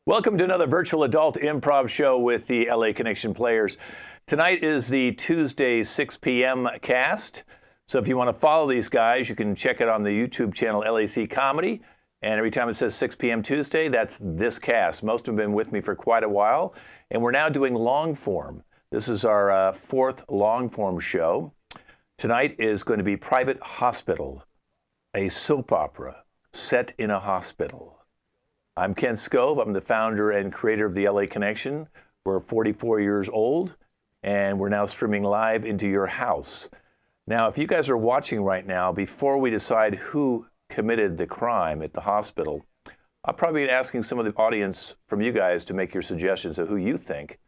Welcome to another virtual adult improv show with the LA Connection players. Tonight is the Tuesday 6 p.m. cast. So if you want to follow these guys, you can check it on the YouTube channel LAC Comedy. And every time it says 6 p.m. Tuesday, that's this cast. Most have been with me for quite a while. And we're now doing long form. This is our fourth long form show. Tonight is going to be Private Hospital, a soap opera set in a hospital. I'm Ken Scove. I'm the founder and creator of the LA Connection. We're 44 years old, and we're now streaming live into your house. Now, if you guys are watching right now, before we decide who committed the crime at the hospital, I'll probably be asking some of the audience from you guys to make your suggestions of who you think.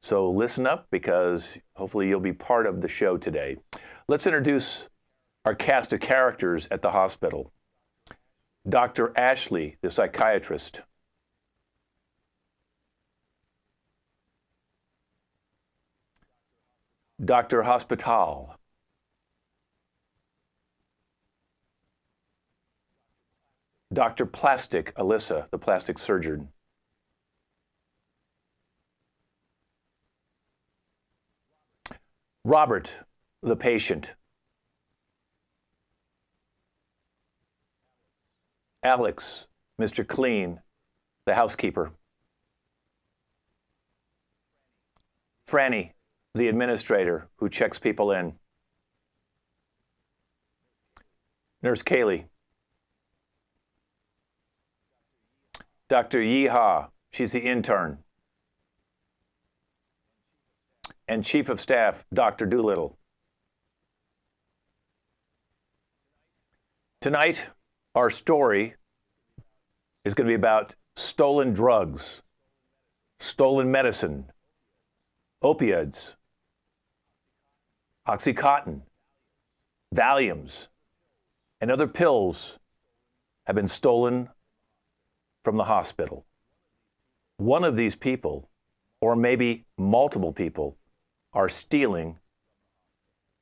So listen up, because hopefully you'll be part of the show today. Let's introduce our cast of characters at the hospital. Dr. Ashley, the psychiatrist. Dr. Hospital. Dr. Plastic, Alyssa, the plastic surgeon. Robert, the patient. Alex, Mr. Clean, the housekeeper. Franny, the administrator who checks people in. Nurse Kaylee. Dr. Yeehaw, she's the intern. And Chief of Staff, Dr. Doolittle. Tonight, our story is going to be about stolen drugs, stolen medicine, opioids, Oxycontin, Valiums, and other pills have been stolen from the hospital. One of these people, or maybe multiple people, are stealing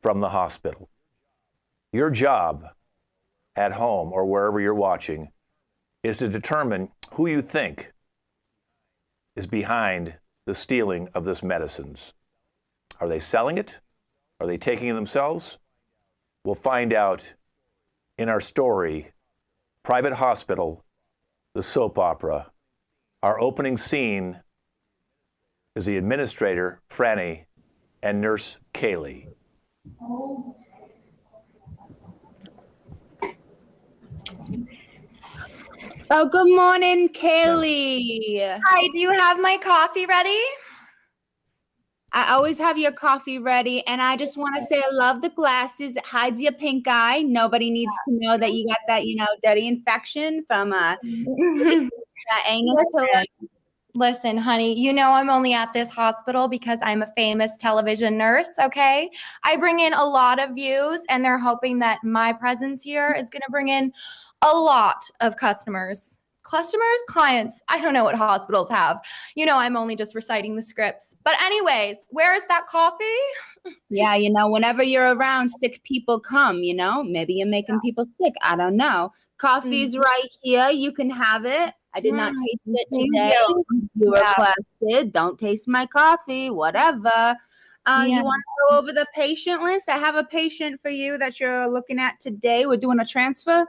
from the hospital. Your job at home or wherever you're watching is to determine who you think is behind the stealing of this medicines. Are they selling it? Are they taking it themselves? We'll find out in our story, Private Hospital, the soap opera. Our opening scene is the administrator, Franny, and Nurse Kaylee. Oh, good morning, Kaylee. Hi, do you have my coffee ready? I always have your coffee ready, and I just want to say I love the glasses. It hides your pink eye. Nobody needs to know that you got that, dirty infection from that anus pillow. Listen, honey, you know I'm only at this hospital because I'm a famous television nurse, okay? I bring in a lot of views, and they're hoping that my presence here is going to bring in a lot of customers. Clients, I don't know what hospitals have. I'm only just reciting the scripts. But anyways, where is that coffee? Yeah, whenever you're around, sick people come, Maybe you're making people sick. I don't know. Coffee's right here. You can have it. I did not taste it today. You requested. Don't taste my coffee, whatever. You want to go over the patient list? I have a patient for you that you're looking at today. We're doing a transfer.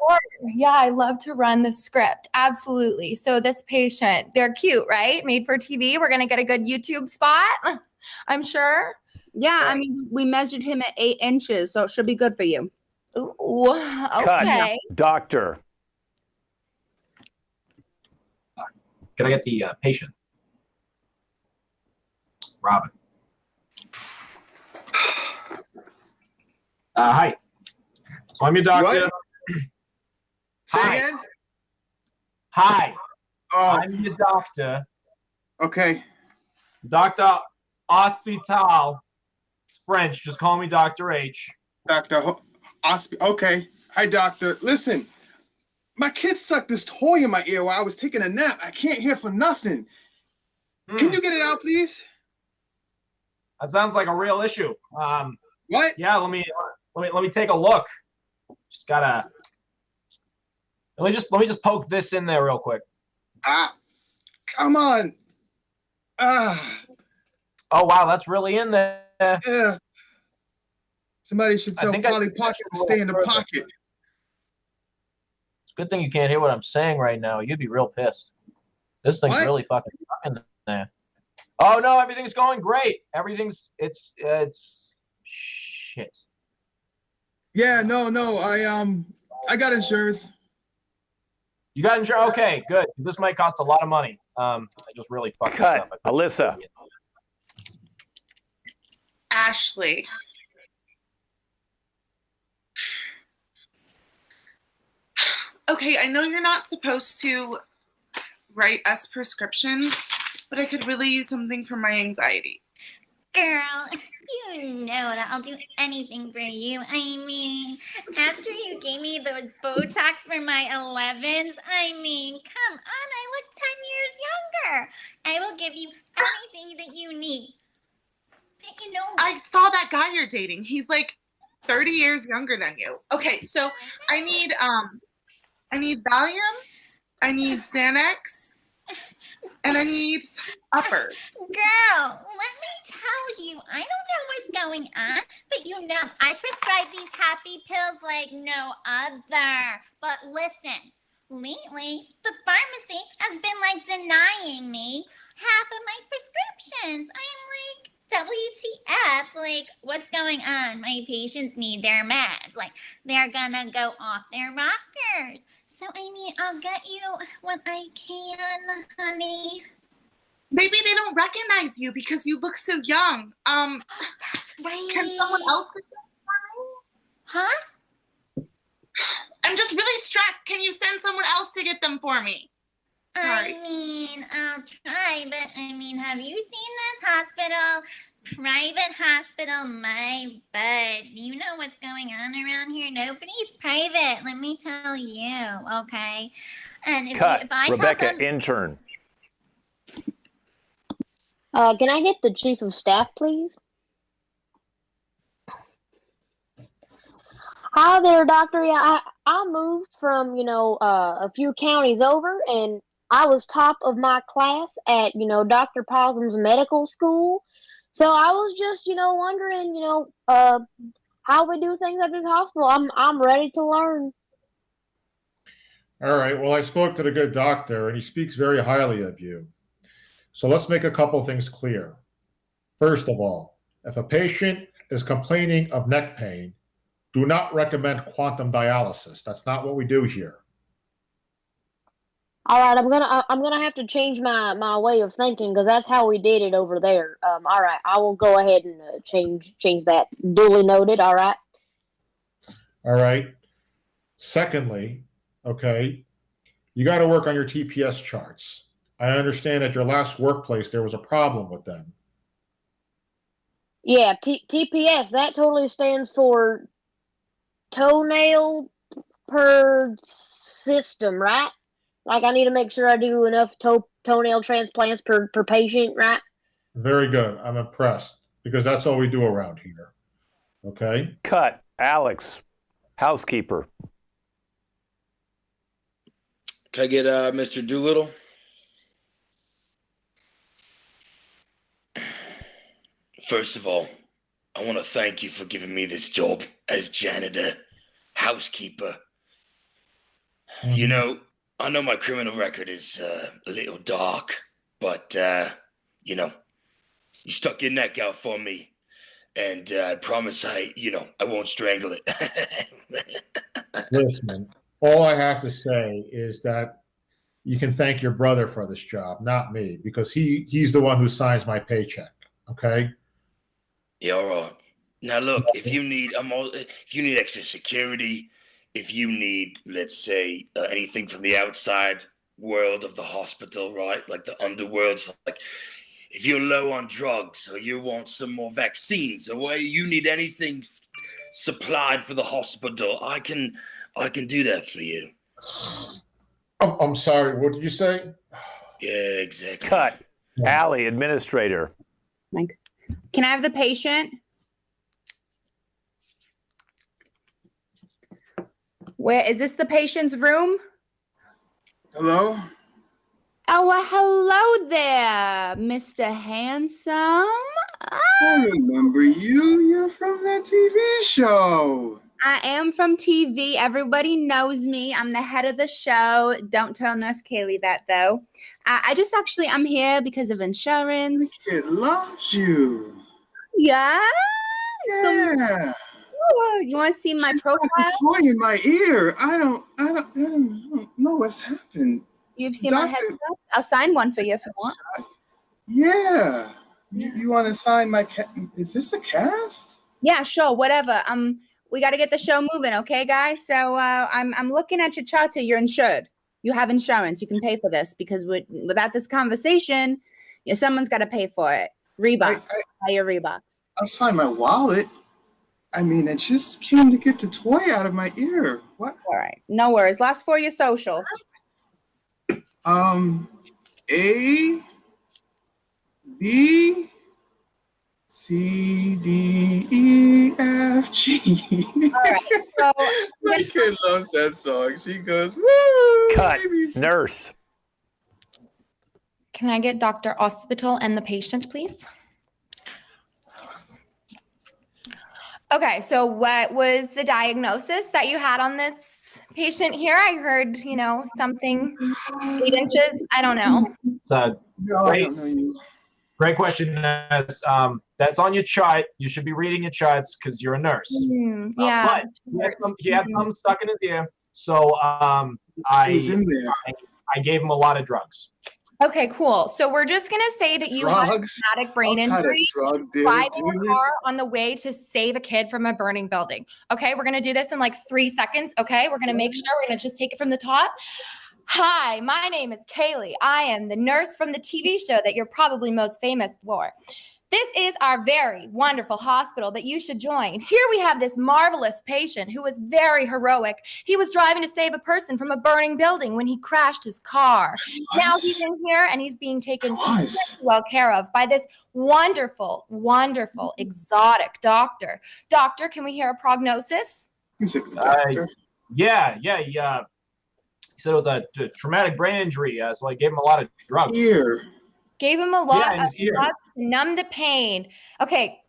Yeah, I love to run the script. Absolutely. So this patient, they're cute, right? Made for TV. We're going to get a good YouTube spot, I'm sure. Yeah, I mean, we measured him at 8 inches, so it should be good for you. Ooh, okay. Cut. Doctor. Can I get the patient? Robin. Hi. So I'm your doctor. What? Say again? Hi. Oh, I'm your doctor. okay. Dr. Hospital. It's French. Just call me Dr. H. Okay. Hi, doctor. Listen, my kid stuck this toy in my ear while I was taking a nap. I can't hear for nothing. Can you get it out, please? That sounds like a real issue. What? Yeah, let me take a look. Just gotta. Let me just poke this in there real quick. Ah, Come on. Oh, wow, that's really in there. Yeah. Somebody should I tell think I Polly think Pocket to stay in the pocket. It's a good thing you can't hear what I'm saying right now. You'd be real pissed. This thing's What? really fucking stuck in there. Oh no, everything's going great. It's shit. Yeah, no. I got insurance. You got insurance? Okay, good. This might cost a lot of money. I just really fucked this Cut. up. Alyssa. Ashley. Okay, I know you're not supposed to write us prescriptions, but I could really use something for my anxiety. Girl, you know that I'll do anything for you. I mean, after you gave me those Botox for my 11s, I mean, come on, I look 10 years younger. I will give you anything that you need. But you know, I saw that guy you're dating. He's like 30 years younger than you. Okay, so I need Valium, I need Xanax, and I need uppers. girl, let me tell you, I don't know what's going on, but you know, I prescribe these happy pills like no other. But listen, lately, the pharmacy has been like denying me half of my prescriptions. I'm like, WTF, like, what's going on? My patients need their meds. Like, they're gonna go off their rockers. So, I mean, I'll get you what I can, honey. Maybe they don't recognize you because you look so young. That's right. Can someone else get them for me? Huh? I'm just really stressed. Can you send someone else to get them for me? Sorry. I mean, I'll try, but I mean, have you seen this hospital? Private hospital, my bud. You know what's going on around here? Nobody's private, let me tell you, okay? And if I Rebecca, tell them, intern. Can I get the chief of staff, please? Hi there, doctor. Yeah, I moved from, a few counties over, and I was top of my class at, Dr. Possum's medical school. So I was just, wondering, how we do things at this hospital. I'm ready to learn. All right. Well, I spoke to the good doctor, and he speaks very highly of you. So let's make a couple things clear. First of all, if a patient is complaining of neck pain, do not recommend quantum dialysis. That's not what we do here. All right, I'm gonna have to change my way of thinking because that's how we did it over there. All right, I will go ahead and change that. Duly noted. All right. All right. Secondly, okay, you got to work on your TPS charts. I understand at your last workplace there was a problem with them. Yeah, TPS. That totally stands for toenail per system, right? Like I need to make sure I do enough toenail transplants per patient, right? Very good. I'm impressed because that's all we do around here. Okay? Cut. Alex, housekeeper. Can I get Mr. Doolittle? First of all, I want to thank you for giving me this job as janitor, housekeeper. You know, I know my criminal record is a little dark, but, you stuck your neck out for me, and I promise I won't strangle it. Listen, all I have to say is that you can thank your brother for this job, not me, because he's the one who signs my paycheck, okay? Yeah, all right. Now, look, if you need extra security, if you need, let's say, anything from the outside world of the hospital, right? Like the underworlds, like if you're low on drugs or you want some more vaccines or you need anything supplied for the hospital, I can do that for you. I'm sorry, what did you say? Yeah, exactly. Cut. Allie, administrator. Mike, can I have the patient? Where is this the patient's room? Hello? Oh, well, hello there, Mr. Handsome. I remember you. You're from that TV show. I am from TV. Everybody knows me. I'm the head of the show. Don't tell Nurse Kaylee that, though. I'm here because of insurance. The kid loves you. Yeah? Yeah. You want to see my profile? She's got a toy in my ear. I don't know what's happened. You've seen my headset? I'll sign one for you if you want. Yeah. You want to sign my Is this a cast? Yeah, sure. Whatever. We got to get the show moving, okay, guys? So I'm looking at your chart here. You're insured. You have insurance. You can pay for this because without this conversation, someone's got to pay for it. Reebok. Buy your Reeboks. I'll find my wallet. I mean, I just came to get the toy out of my ear. What? All right. No worries. Last 4 your social. A, B, C, D, E, F, G. All right. So my kid loves that song. She goes, woo! Cut. Nurse. Can I get Dr. Hospital and the patient, please? Okay, so what was the diagnosis that you had on this patient here? I heard, something 8 inches. I don't know. I don't know you. Great question, Nurse. That's on your chart. You should be reading your charts because you're a nurse. Yeah. But he had some stuck in his ear, so I gave him a lot of drugs. Okay, cool. So we're just going to say that you had a traumatic brain injury driving a car on the way to save a kid from a burning building. Okay, we're going to do this in like 3 seconds. Okay, we're going to make sure we're going to just take it from the top. Hi, my name is Kaylee. I am the nurse from the TV show that you're probably most famous for. This is our very wonderful hospital that you should join. Here we have this marvelous patient who was very heroic. He was driving to save a person from a burning building when he crashed his car. Now he's in here and he's being taken well care of by this wonderful, wonderful, exotic doctor. Doctor, can we hear a prognosis? Yeah. He said it was a traumatic brain injury, so I gave him a lot of drugs. Gave him a lot of drugs to numb the pain. Okay,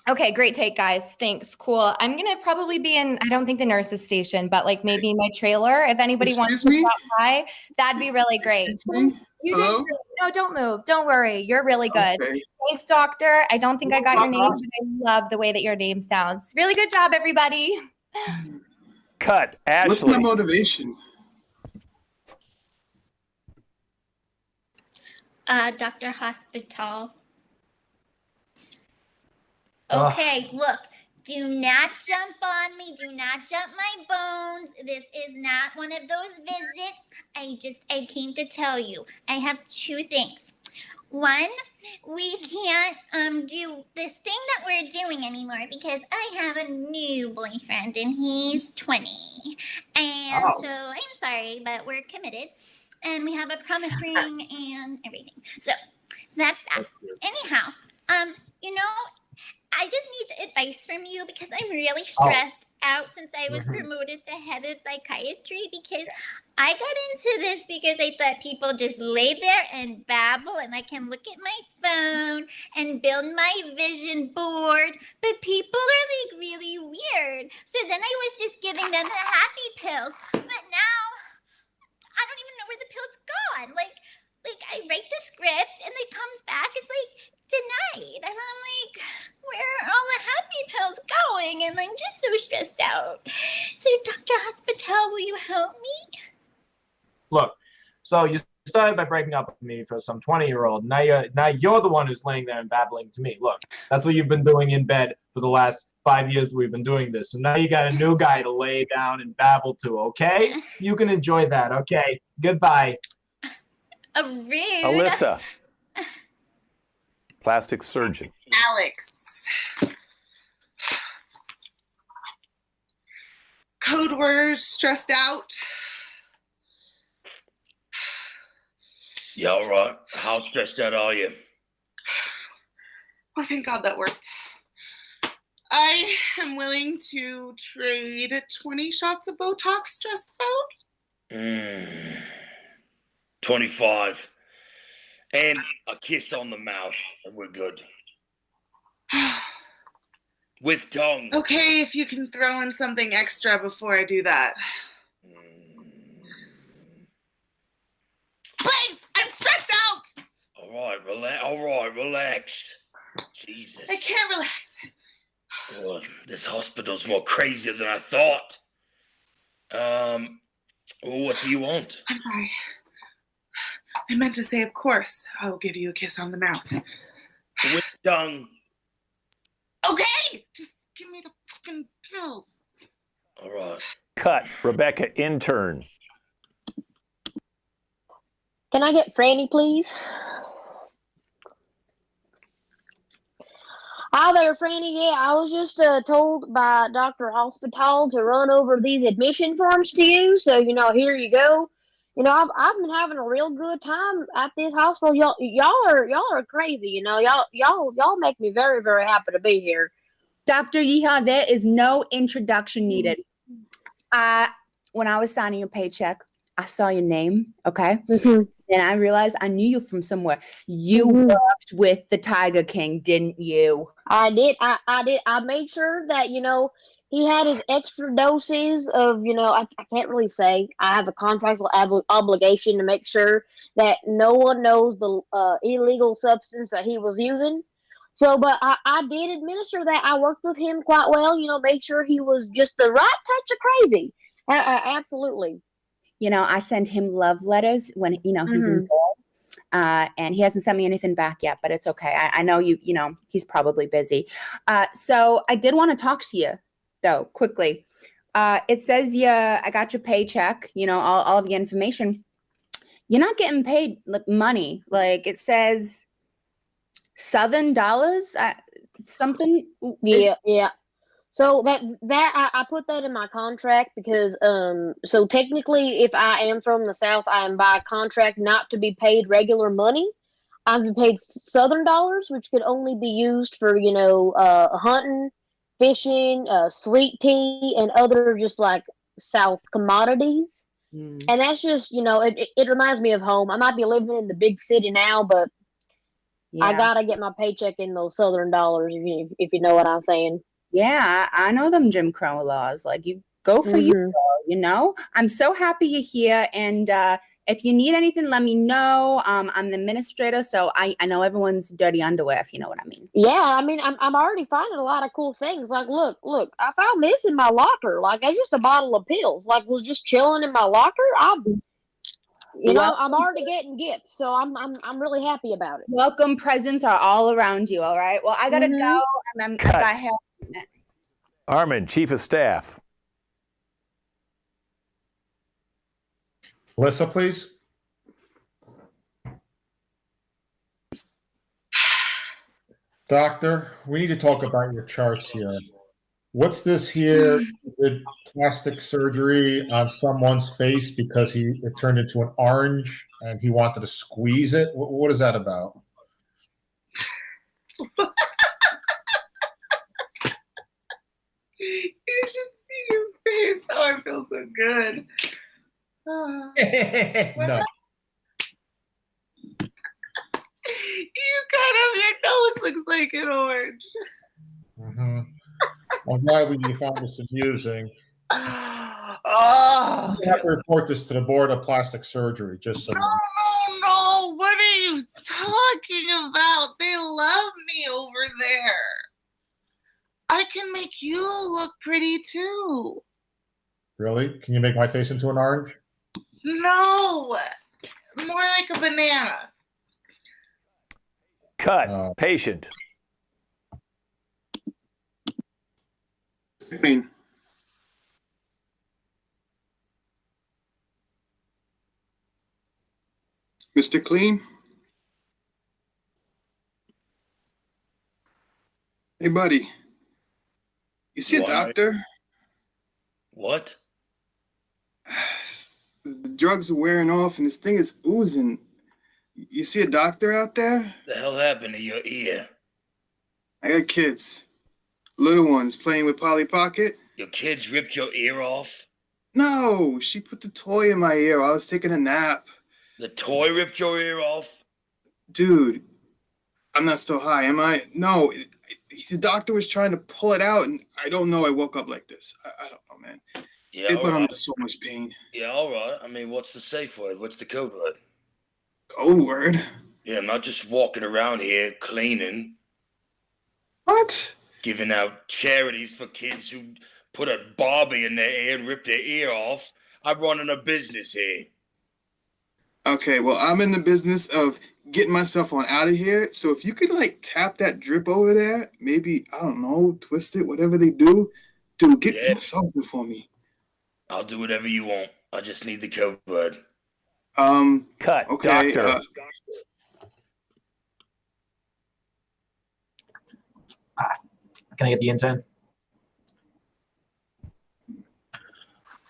great take, guys. Thanks. Cool. I'm going to probably be in, I don't think the nurse's station, but like maybe my trailer. If anybody wants to stop by, that'd be really great. You did. No, don't move. Don't worry. You're really good. Okay. Thanks, doctor. I don't think I got your name, but I love the way that your name sounds. Really good job, everybody. Cut. Ashley. What's my motivation? Dr. Hospital. Okay, look, do not jump on me. Do not jump my bones. This is not one of those visits. I came to tell you. I have 2 things. One, we can't do this thing that we're doing anymore because I have a new boyfriend and he's 20. And so I'm sorry, but we're committed. And we have a promise ring and everything. So that's that. Anyhow, I just need advice from you because I'm really stressed out since I was promoted to head of psychiatry because I got into this because I thought people just lay there and babble and I can look at my phone and build my vision board, but people are like really weird. So then I was just giving them the happy pills, but now I don't even know where the pill's gone. Like I write the script and it comes back. It's like denied. And I'm like, where are all the happy pills going? And I'm just so stressed out. So Dr. Hospital, will you help me? Look, so you started by breaking up with me for some 20-year-old. Now you're the one who's laying there and babbling to me. Look, that's what you've been doing in bed for the last 5 years we've been doing this. So now you got a new guy to lay down and babble to, okay? You can enjoy that, okay? Goodbye. Rude. Alyssa. Plastic surgeon. Alex. Code word, stressed out. Yeah, all right. How stressed out are you? Oh, thank God that worked. I am willing to trade 20 shots of Botox stressed out. 25. And a kiss on the mouth, and we're good. With tongue. Okay, if you can throw in something extra before I do that. Please, I'm stressed out. All right, relax. Jesus. I can't relax. Oh, this hospital's more crazy than I thought. What do you want? I'm sorry. I meant to say, of course, I'll give you a kiss on the mouth. With tongue. Okay, just give me the fucking pills. All right. Cut. Rebecca, intern. Can I get Franny, please? Hi there, Franny. Yeah, I was just told by Dr. Hospital to run over these admission forms to you. So, here you go. I've been having a real good time at this hospital. Y'all are crazy. Y'all make me very, very happy to be here. Dr. Yeehaw, there is no introduction needed. When I was signing your paycheck, I saw your name, okay? Mm-hmm. And I realized I knew you from somewhere. You worked with the Tiger King, didn't you? I did. I did. I made sure that, he had his extra doses of, I can't really say. I have a contractual obligation to make sure that no one knows the illegal substance that he was using. So, but I did administer that. I worked with him quite well, made sure he was just the right touch of crazy. Absolutely. I send him love letters when, he's in bed. And he hasn't sent me anything back yet, but it's okay. I know he's probably busy. So I did want to talk to you, though, quickly. It says I got your paycheck, all of the information. You're not getting paid money. Like it says Southern dollars, something. Yeah. So that I put that in my contract because so technically if I am from the South, I am by contract not to be paid regular money. I've been paid Southern dollars, which could only be used for hunting, fishing, sweet tea, and other just like South commodities. And that's just it reminds me of home. I might be living in the big city now, but I gotta get my paycheck in those Southern dollars if you know what I'm saying. Yeah, I know them Jim Crow laws. Like you go for you, I'm so happy you're here. And if you need anything, let me know. I'm the administrator, so I know everyone's dirty underwear, if you know what I mean. Yeah, I mean, I'm already finding a lot of cool things. Like, look, I found this in my locker. Like, it's just a bottle of pills. Like, was just chilling in my locker. I'm already getting gifts, so I'm really happy about it. Welcome presents are all around you. All right. Well, I gotta go, and I got help. Armin, Chief of Staff. Melissa, please. Doctor, we need to talk about your charts here. What's this here? You did plastic surgery on someone's face because it turned into an orange and he wanted to squeeze it. What is that about? You should see your face. Oh, I feel so good. No. Your nose looks like an orange. Mm-hmm. I'm glad you found this amusing. Oh. You have to report this to the Board of Plastic Surgery, just so. No. What are you talking about? They love me over there. I can make you look pretty too. Really? Can you make my face into an orange? No. More like a banana. Cut. Patient. Clean. Mr. Clean? Hey, buddy. You see a doctor? What? The drugs are wearing off and this thing is oozing. You see a doctor out there? The hell happened to your ear? I got kids. Little ones playing with Polly Pocket. Your kids ripped your ear off? No, she put the toy in my ear while I was taking a nap. The toy ripped your ear off? Dude, I'm not still high, am I? No, the doctor was trying to pull it out, and I don't know. I woke up like this. I don't know, man. Yeah, But I'm in so much pain. Yeah, all right. I mean, what's the safe word? What's the code word? Code word? Yeah, I'm not just walking around here cleaning. What? Giving out charities for kids who put a Barbie in their ear and rip their ear off. I'm running a business here. Okay, well, I'm in the business of getting myself on out of here. So if you could, like, tap that drip over there, maybe, I don't know, twist it, whatever they do. Dude, get something for me. I'll do whatever you want. I just need the code word. Cut. Okay, Doctor. Can I get the intern?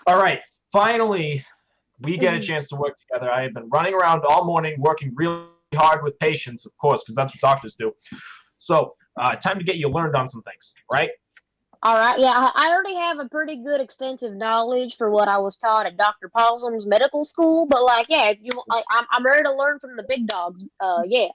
All right. Finally, we get a chance to work together. I have been running around all morning, working really hard with patients, of course, because that's what doctors do. So, time to get you learned on some things, right? All right. Yeah, I already have a pretty good extensive knowledge for what I was taught at Dr. Paulson's medical school. But like, yeah, if you, like, I'm ready to learn from the big dogs. Yeah.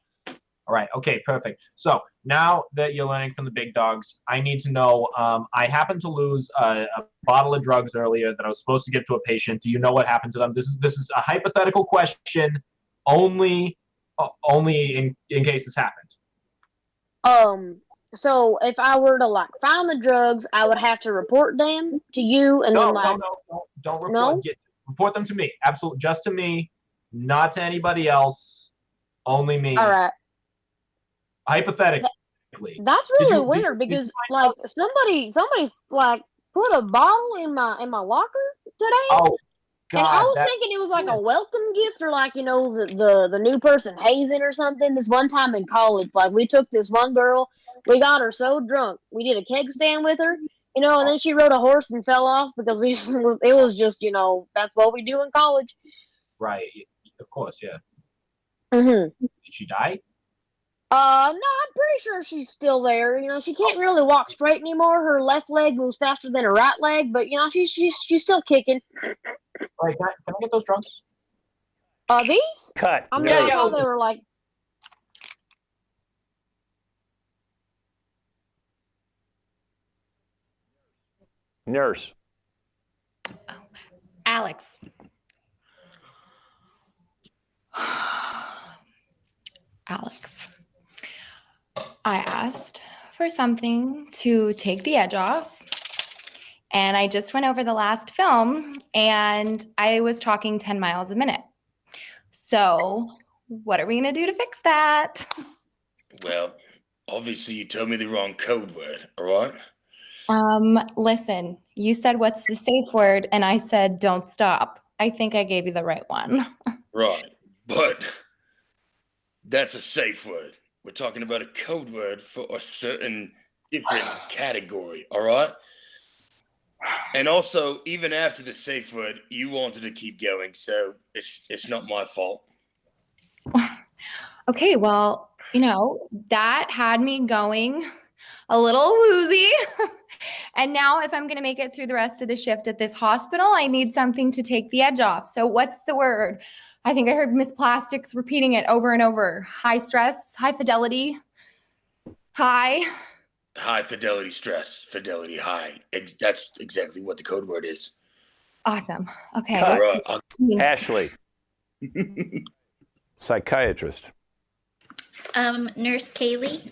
All right. Okay. Perfect. So now that you're learning from the big dogs, I need to know. I happened to lose a bottle of drugs earlier that I was supposed to give to a patient. Do you know what happened to them? This is a hypothetical question, only in case this happened. So if I were to like find the drugs, I would have to report them to you, and No, then like don't report. No? Report them to me. Absolutely, just to me, not to anybody else. Only me. All right. Hypothetically. That's really weird because like somebody like put a bottle in my locker today. Oh God! And I was thinking it was like a welcome gift or like, you know, the new person hazing or something. This one time in college, like we took this one girl, we got her so drunk, we did a keg stand with her, you know, and then she rode a horse and fell off because it was just, you know, that's what we do in college. Right. Of course. Yeah. Mhm. Did she die? No, I'm pretty sure she's still there. You know, she can't really walk straight anymore. Her left leg moves faster than her right leg, but you know, she's still kicking. All right, can I get those drugs? These? Cut. I'm Nurse. not sure they were like. Nurse. Alex. Alex. I asked for something to take the edge off. And I just went over the last film and I was talking 10 miles a minute. So what are we going to do to fix that? Well, obviously you told me the wrong code word, all right? Listen, you said what's the safe word and I said don't stop. I think I gave you the right one. Right, but that's a safe word. We're talking about a code word for a certain different category, all right? And also, even after the safe word, you wanted to keep going, so it's not my fault. Okay, well, you know, that had me going a little woozy. And now if I'm going to make it through the rest of the shift at this hospital, I need something to take the edge off. So what's the word? I think I heard Miss Plastics repeating it over and over. High stress, high fidelity, high. High fidelity stress, fidelity high. That's exactly what the code word is. Awesome. Okay. All right. Ashley. Psychiatrist. Nurse Kaylee.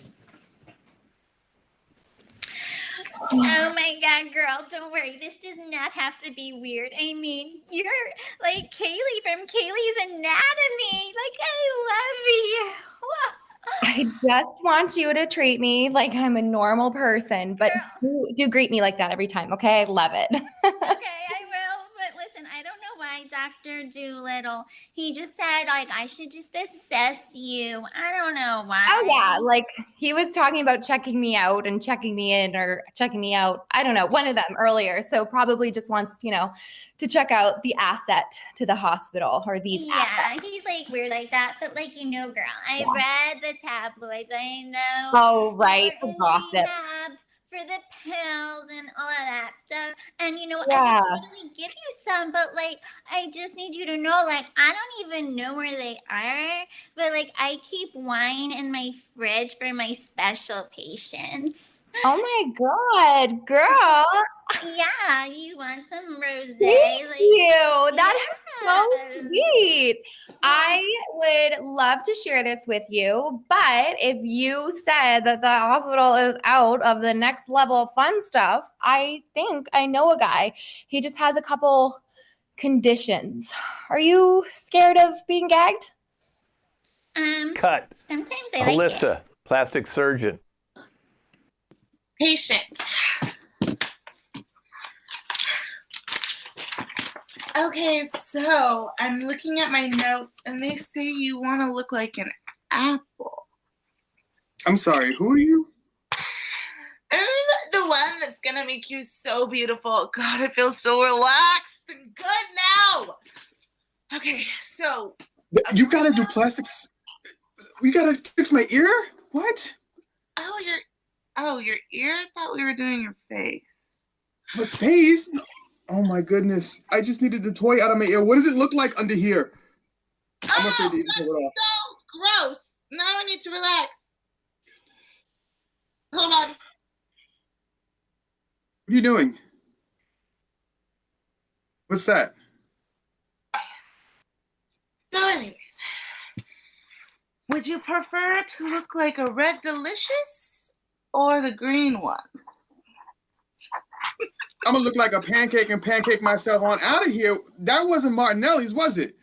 Oh my God, girl, don't worry. This does not have to be weird. I mean, you're like Kaylee from Kaylee's Anatomy. Like, I love you. I just want you to treat me like I'm a normal person, but do greet me like that every time, okay? I love it. Okay, I will. But listen, I don't know why Dr. Doolittle, he just said, like, I should just assess you. I don't know why. Oh, yeah. Like, he was talking about checking me out and checking me in or checking me out. I don't know, one of them earlier. So probably just wants, you know, to check out the asset to the hospital or these assets. Yeah, he's like weird like that. But like, you know, girl, I read the tabloids. I know. Oh, right. The gossip. for the pills and all of that stuff. And you know, I Yeah. can totally give you some, but like, I just need you to know, like, I don't even know where they are, but like, I keep wine in my fridge for my special patients. Oh my God, girl. Yeah, you want some rosé? Thank Like, you. That is so yes. sweet. I would love to share this with you, but if you said that the hospital is out of the next level fun stuff, I think I know a guy. He just has a couple conditions. Are you scared of being gagged? Cut. Sometimes I like it. Alyssa, plastic surgeon. Patient. Okay, so I'm looking at my notes and they say you want to look like an apple. I'm sorry, who are you? And the one that's going to make you so beautiful. God, I feel so relaxed and good now. Okay, so. You gotta do plastics. You gotta fix my ear? What? Oh, your ear? I thought we were doing your face. My face? Oh my goodness. I just needed the toy out of my ear. What does it look like under here? I'm afraid to even pull it off. So gross. Now I need to relax. Hold on. What are you doing? What's that? So anyways, would you prefer it to look like a Red Delicious or the green one? I'm gonna look like a pancake and pancake myself on out of here. That wasn't Martinelli's, was it?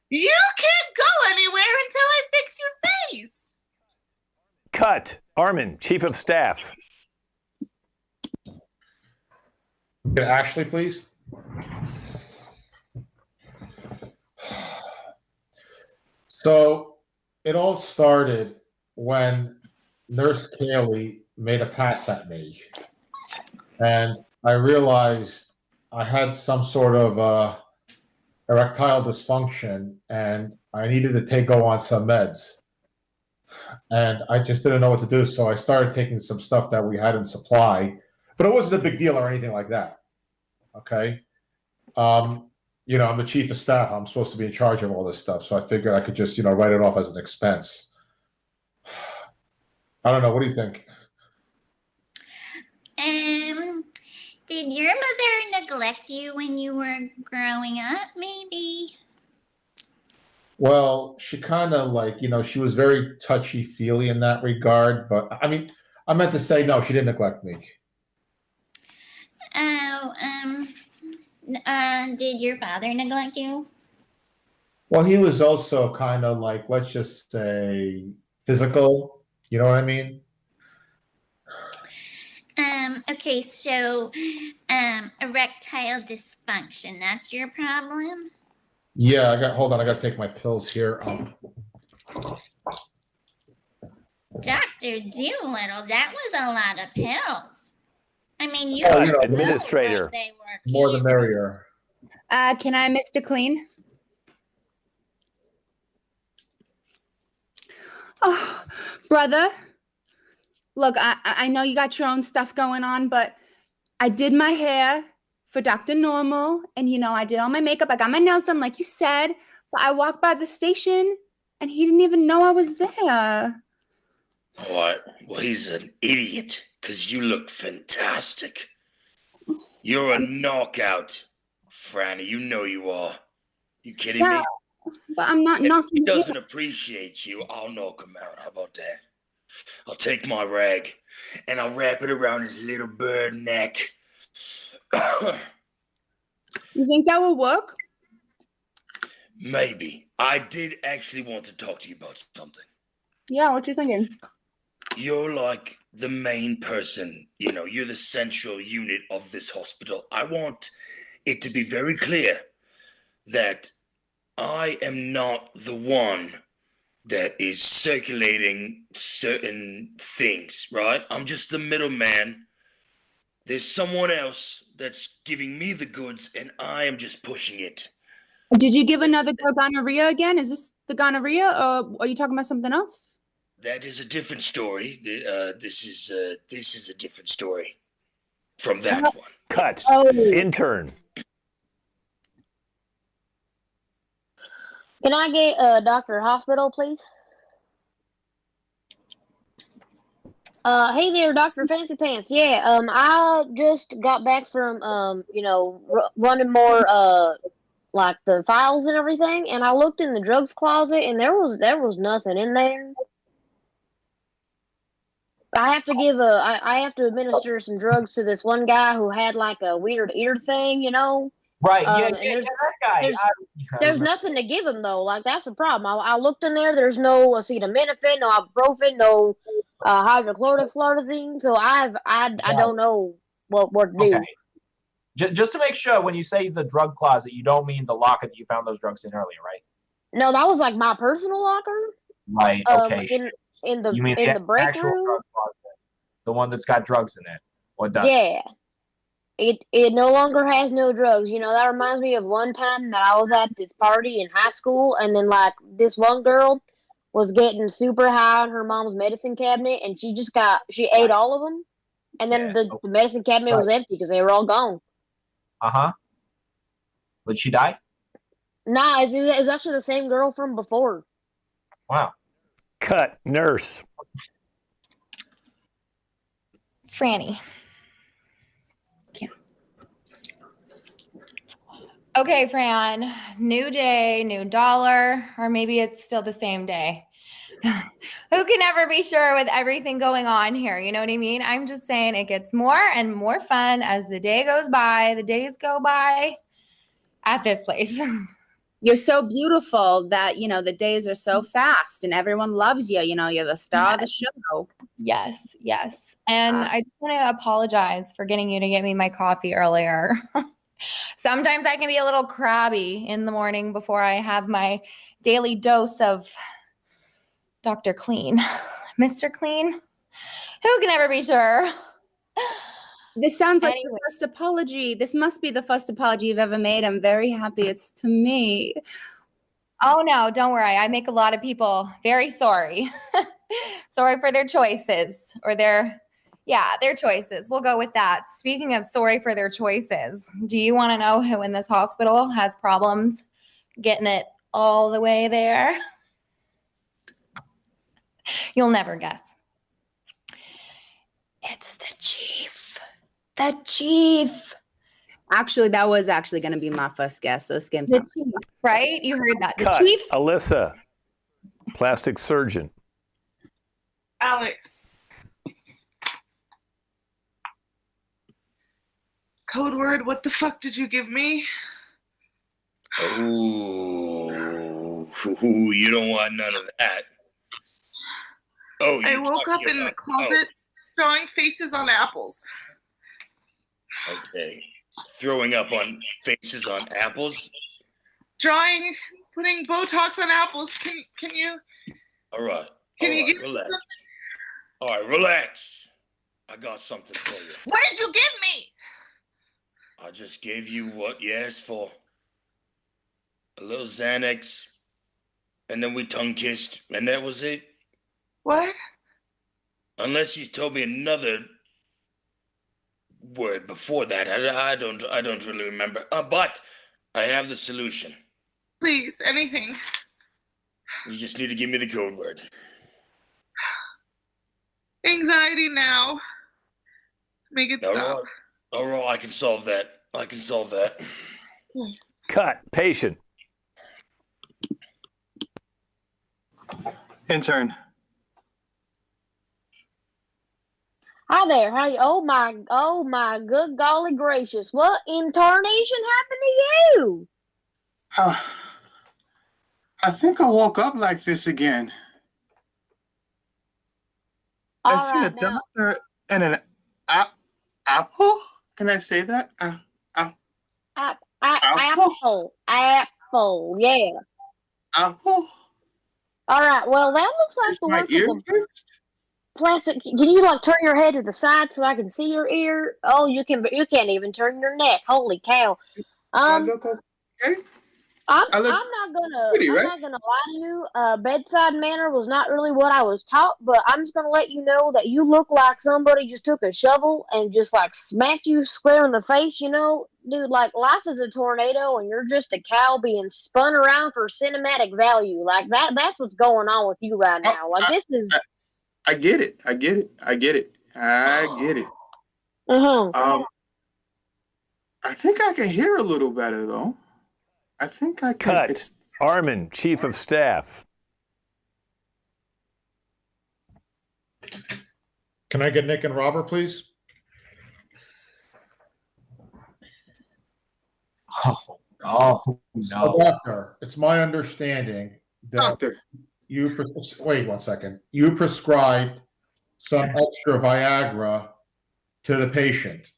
You can't go anywhere until I fix your face. Cut. Armin, chief of staff. Ashley, please. So it all started when Nurse Kaylee made a pass at me. And I realized I had some sort of erectile dysfunction and I needed to go on some meds. And I just didn't know what to do. So I started taking some stuff that we had in supply, but it wasn't a big deal or anything like that. Okay. You know, I'm the chief of staff. I'm supposed to be in charge of all this stuff. So I figured I could just, write it off as an expense. I don't know. What do you think? Did your mother neglect you when you were growing up, maybe? Well, she kind of she was very touchy-feely in that regard. But, I mean, I meant to say, no, she didn't neglect me. Oh, did your father neglect you? Well, he was also kind of let's just say, physical. You know what I mean? Okay, so, erectile dysfunction, that's your problem? Yeah, hold on, I got to take my pills here. Dr. Doolittle, that was a lot of pills. I mean, you administrator. like they were More the merrier. Can I, Mr. Clean? Oh, brother. Look, I know you got your own stuff going on, but I did my hair for Dr. Normal, and I did all my makeup. I got my nails done, like you said, but I walked by the station, and he didn't even know I was there. What? Well, he's an idiot, because you look fantastic. You're a knockout, Franny. You know you are. You kidding me? But I'm not If knocking he you. doesn't appreciate you, I'll knock him out. How about that? I'll take my rag and I'll wrap it around his little bird neck. You think that will work? Maybe. I did actually want to talk to you about something. Yeah, what you thinking? You're like the main person, you're the central unit of this hospital. I want it to be very clear that I am not the one that is circulating certain things, right? I'm just the middleman. There's someone else that's giving me the goods, and I am just pushing it. Did you give another girl gonorrhea again? Is this the gonorrhea, or are you talking about something else? That is a different story. This is a different story from that one. Cut. Oh. Intern. Can I get a doctor hospital, please? Hey there, Dr. Fancy Pants. Yeah, I just got back from, running more, like the files and everything, and I looked in the drugs closet, and there was nothing in there. I have to administer some drugs to this one guy who had like a weird ear thing, Right. and That guy. There's nothing to give him though. Like that's the problem. I looked in there. There's no acetaminophen, no ibuprofen, no hydrochlorothiazide. So I don't know what to do. Okay. Just to make sure, when you say the drug closet, you don't mean the locker that you found those drugs in earlier, right? No, that was like my personal locker. Right. Okay. In the you mean in the break actual room. drug closet, the one that's got drugs in it, or doesn't? Yeah. It no longer has no drugs. That reminds me of one time that I was at this party in high school, and then like this one girl was getting super high on her mom's medicine cabinet, and she ate all of them, and then the medicine cabinet was empty because they were all gone. Did she die? Nah, it was actually the same girl from before. Wow. Cut. Nurse. Franny. Okay, Fran, new day, new dollar, or maybe it's still the same day. Who can ever be sure with everything going on here? You know what I mean? I'm just saying it gets more and more fun as the day goes by, the days go by at this place. You're so beautiful that, the days are so fast and everyone loves you. You're the star of the show. Yes. And I just want to apologize for getting you to get me my coffee earlier. Sometimes I can be a little crabby in the morning before I have my daily dose of Dr. Clean. Mr. Clean? Who can ever be sure? This sounds like the first apology. This must be the first apology you've ever made. I'm very happy it's to me. Oh, no, don't worry. I make a lot of people very sorry. Sorry for their choices or their choices. We'll go with that. Speaking of sorry for their choices, do you want to know who in this hospital has problems getting it all the way there? You'll never guess. It's the chief. The chief. Actually, that was actually going to be my first guess. So skim's the chief, right? You heard that. The Cut. chief. Alyssa. Plastic surgeon. Alex. Code word, what the fuck did you give me? Oh, you don't want none of that. Oh, I woke up in the closet drawing faces on apples. Okay. Throwing up on faces on apples? Putting Botox on apples. Can you? All right. Can you give relax? All right, relax. I got something for you. What did you give me? I just gave you what you asked for. A little Xanax, and then we tongue kissed, and that was it. What? Unless you told me another word before that, I don't really remember. But I have the solution. Please, anything. You just need to give me the code word. Anxiety now. Make it stop. All right, I can solve that. Cut. Patient. Intern. Hi there. How you? Oh my good golly gracious! What incarnation happened to you? I think I woke up like this again. I seen a doctor and an apple. Can I say that? Apple. Yeah. Apple. All right. Well, that looks like the one from the plastic. Can you turn your head to the side so I can see your ear? Oh, you can. You can't even turn your neck. Holy cow! Okay. I'm not gonna lie to you. Bedside manner was not really what I was taught, but I'm just gonna let you know that you look like somebody just took a shovel and just like smacked you square in the face. You know, dude, like life is a tornado, and you're just a cow being spun around for cinematic value. Like that's what's going on with you right now. Like this is. I get it. I get it. I think I can hear a little better though. I think I can. Cut. Armin, Chief of Staff. Can I get Nick and Robert, please? Oh no. So, doctor, it's my understanding that wait 1 second. You prescribed some extra Viagra to the patient.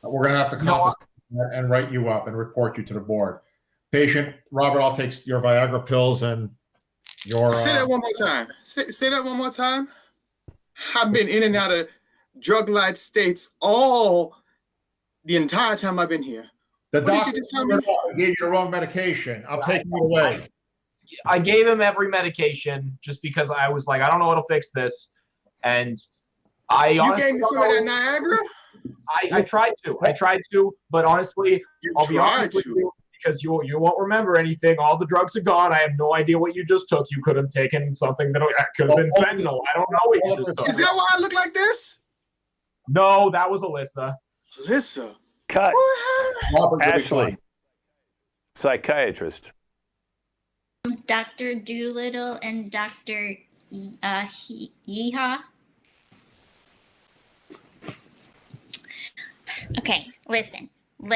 We're going to have to confiscate that and write you up and report you to the board. Patient, Robert, I'll take your Viagra pills and your... Say that one more time. Say that one more time. I've been in and out of drug-light states the entire time I've been here. The doctor gave you the wrong medication. I'm taking it away. I gave him every medication just because I was like, I don't know how to fix this. And You gave me some of that Niagara? I tried to, but honestly, I'll be honest with you, because you won't remember anything. All the drugs are gone. I have no idea what you just took. You could have taken something that could have been fentanyl. I don't know what you just took. Is that why I look like this? No, that was Alyssa. Alyssa. Cut. Ashley, psychiatrist. Dr. Doolittle and Dr. Yeehaw. Okay, listen. I'm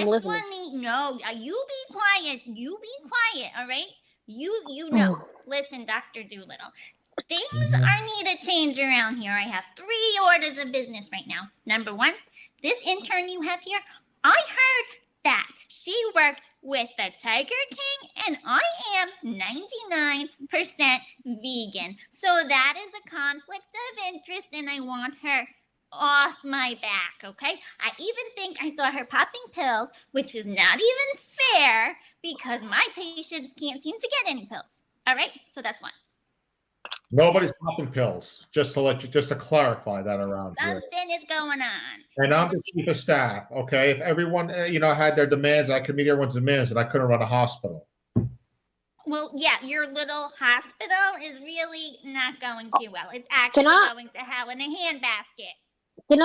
this listening. You be quiet. You be quiet, all right? You know. Listen, Dr. Doolittle. Things need a change around here. I have 3 orders of business right now. Number 1, this intern you have here, I heard that she worked with the Tiger King, and I am 99% vegan. So that is a conflict of interest, and I want her off my back, okay? I even think I saw her popping pills, which is not even fair because my patients can't seem to get any pills. All right? So that's 1. Nobody's popping pills. Just to clarify that around here. Something is going on. And I'm the chief of staff. Okay, if everyone had their demands, I could meet everyone's demands, and I couldn't run a hospital. Well, yeah, your little hospital is really not going too well. It's actually going to hell in a handbasket. Can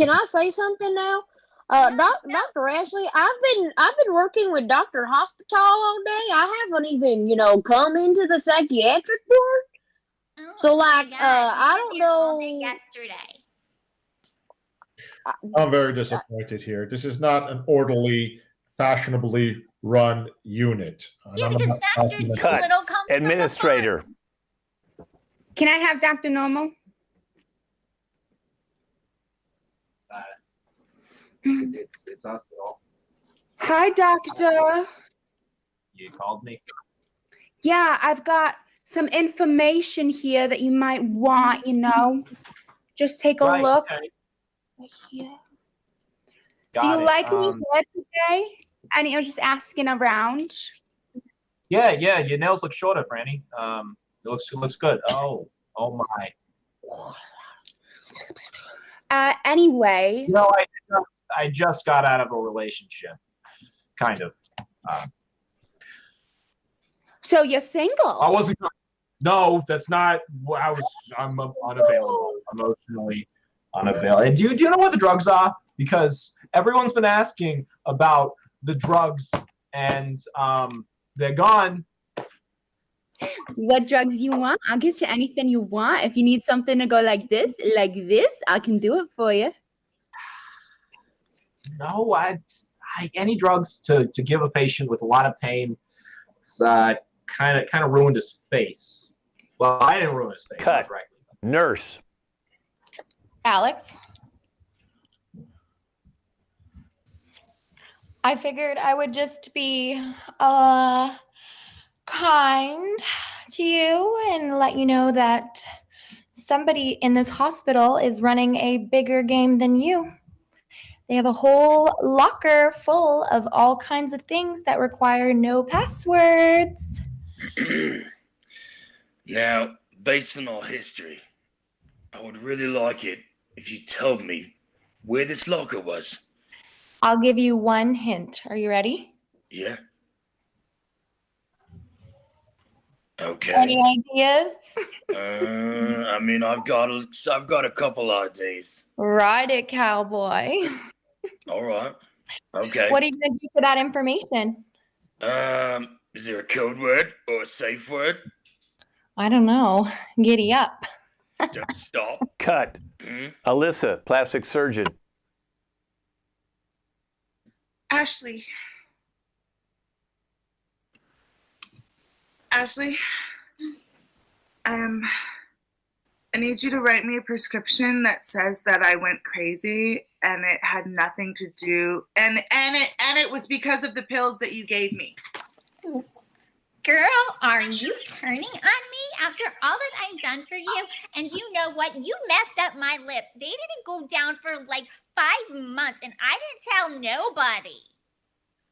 I say something now? Dr. Ashley, I've been working with Dr. Hospital all day. I haven't even, come into the psychiatric ward. Oh, so like I don't know. Yesterday. I'm very disappointed here. This is not an orderly, fashionably run unit. Yeah, because Dr. Doolittle comes Administrator. Can I have Dr. Normal? It's hospital. Hi, doctor. You called me? Yeah, I've got some information here that you might want, Just take a look. Okay. Yeah. Do you like me hair today? And you're just asking around. Yeah, your nails look shorter, Franny. It looks good. Oh my. Anyway. I just got out of a relationship, kind of. So you're single? I wasn't. No, that's not. I'm unavailable, emotionally unavailable. And do you know what the drugs are? Because everyone's been asking about the drugs, and they're gone. What drugs you want? I'll get you anything you want. If you need something to go like this, I can do it for you. No, I any drugs to give a patient with a lot of pain. It's kind of ruined his face. Well, I didn't ruin his face. Cut. Nurse. Alex. I figured I would just be kind to you and let you know that somebody in this hospital is running a bigger game than you. They have a whole locker full of all kinds of things that require no passwords. Now, based on our history, I would really like it if you told me where this locker was. I'll give you one hint. Are you ready? Yeah. Okay. Any ideas? I mean, I've got a couple ideas. Ride it, cowboy. All right. Okay. What are you going to do for that information? Is there a code word or a safe word? I don't know. Giddy up. Don't stop. Cut. Alyssa, plastic surgeon. Ashley, I need you to write me a prescription that says that I went crazy and it had nothing to do, and it was because of the pills that you gave me. Girl, are you turning on me after all that I've done for you? And you know what? You messed up my lips. They didn't go down for like 5 months, and I didn't tell nobody.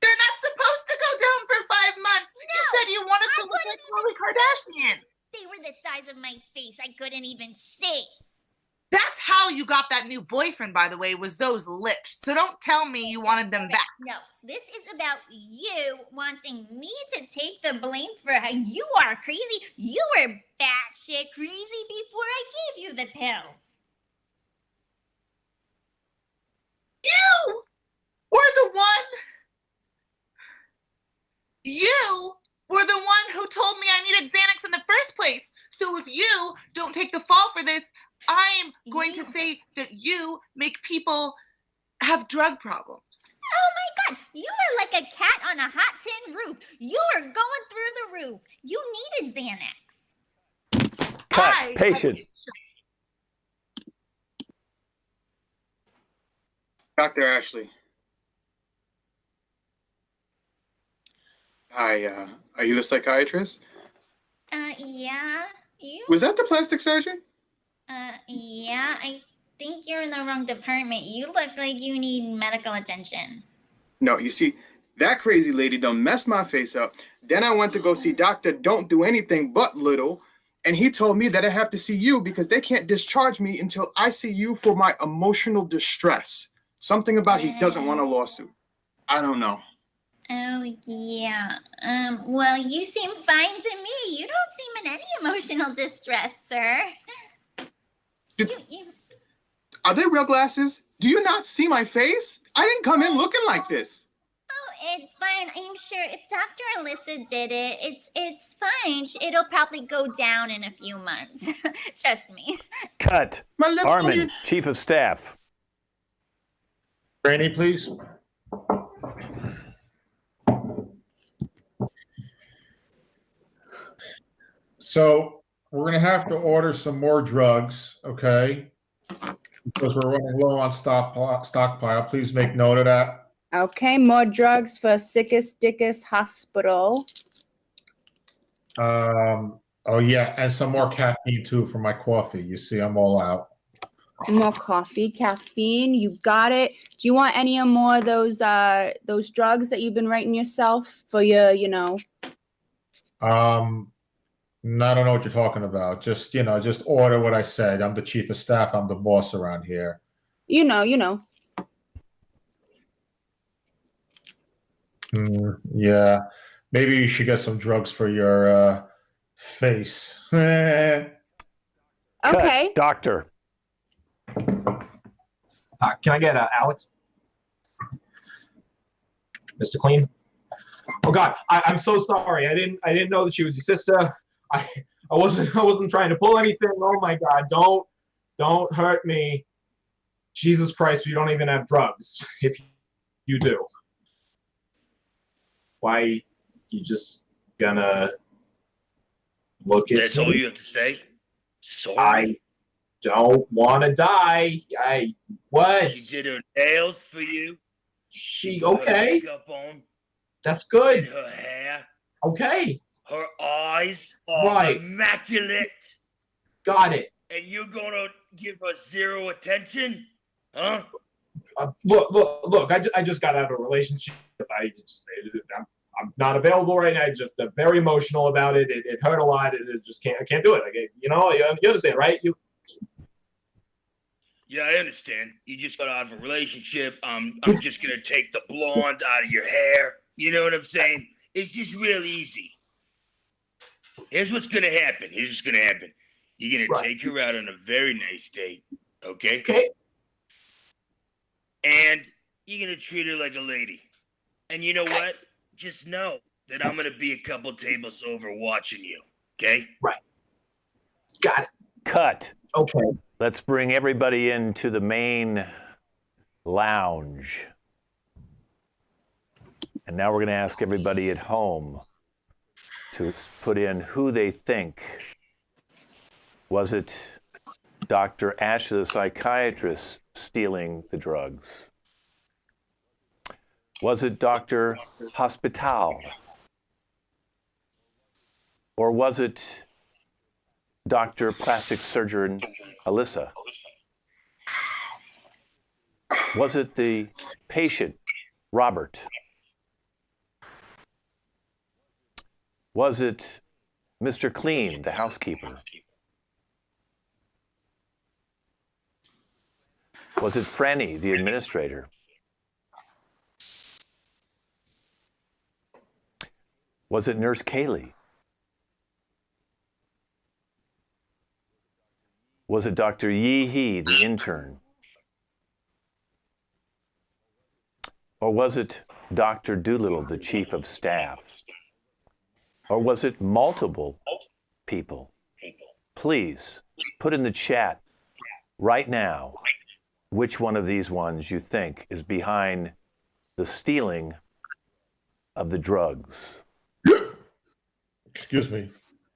They're not supposed to go down for 5 months. No, you said you wanted to look like Khloe Kardashian. They were the size of my face. I couldn't even see. That's how you got that new boyfriend, by the way, was those lips. So don't tell me you wanted them back. No, this is about you wanting me to take the blame for how you are crazy. You were batshit crazy before I gave you the pills. You were the one who told me I needed Xanax in the first place. So if you don't take the fall for this, I'm going to say that you make people have drug problems. Oh my God, you are like a cat on a hot tin roof. You are going through the roof. You needed Xanax. Cut. Patient. Dr. Ashley. Hi, are you the psychiatrist? Yeah. You? Was that the plastic surgeon? Yeah, I think you're in the wrong department. You look like you need medical attention. No, you see, that crazy lady done messed my face up. Then I went to go see Dr. Don't Do Anything But Little, and he told me that I have to see you because they can't discharge me until I see you for my emotional distress. Something about he doesn't want a lawsuit. I don't know. Oh, yeah. Well, you seem fine to me. You don't seem in any emotional distress, sir. Are they real glasses? Do you not see my face? I didn't come in looking like this. Oh, it's fine. I'm sure if Dr. Alyssa did it, it's fine. It'll probably go down in a few months. Trust me. Cut. Armin, Chief of Staff. Granny, please. So we're going to have to order some more drugs, okay? Because we're running low on stockpile. Please make note of that. Okay, more drugs for Sickest Dickest Hospital. Oh, yeah, and some more caffeine, too, for my coffee. You see, I'm all out. More coffee, caffeine. You got it. Do you want any more of those drugs that you've been writing yourself for your, No, I don't know what you're talking about. Just order what I said. I'm the chief of staff. I'm the boss around here. You know. Yeah. Maybe you should get some drugs for your face. Okay. Doctor. Can I get Alex? Mr. Clean? Oh God, I'm so sorry. I didn't know that she was your sister. I wasn't trying to pull anything. Oh my God, don't hurt me. Jesus Christ, we don't even have drugs. If you do, why you just gonna look at That's me? all you have to say? Sorry. I don't want to die. What? She did her nails for you. She put her okay? makeup on. That's good. Did her hair. Okay. Her eyes are Right. immaculate. Got it. And you're gonna give her zero attention? Huh? Look. I just got out of a relationship. I'm not available right now. I'm very emotional about it. It hurt a lot. I can't do it. You understand, right? Yeah, I understand. You just got out of a relationship. I'm just gonna take the blonde out of your hair. You know what I'm saying? It's just real easy. Here's what's gonna happen. You're gonna take her out on a very nice date, okay? Okay. And you're gonna treat her like a lady. And you know what? Just know that I'm gonna be a couple tables over watching you, okay? Right. Got it. Cut. Okay. Let's bring everybody into the main lounge. And now we're going to ask everybody at home to put in who they think. Was it Dr. Ashley, the psychiatrist, stealing the drugs? Was it Dr. Hospital? Or was it Dr. Plastic Surgeon Alyssa? Was it the patient, Robert? Was it Mr. Clean, the housekeeper? Was it Franny, the administrator? Was it Nurse Kaylee? Was it Dr. Yee-Hee, the intern? Or was it Dr. Doolittle, the chief of staff? Or was it multiple people? Please put in the chat right now which one of these ones you think is behind the stealing of the drugs. Excuse me.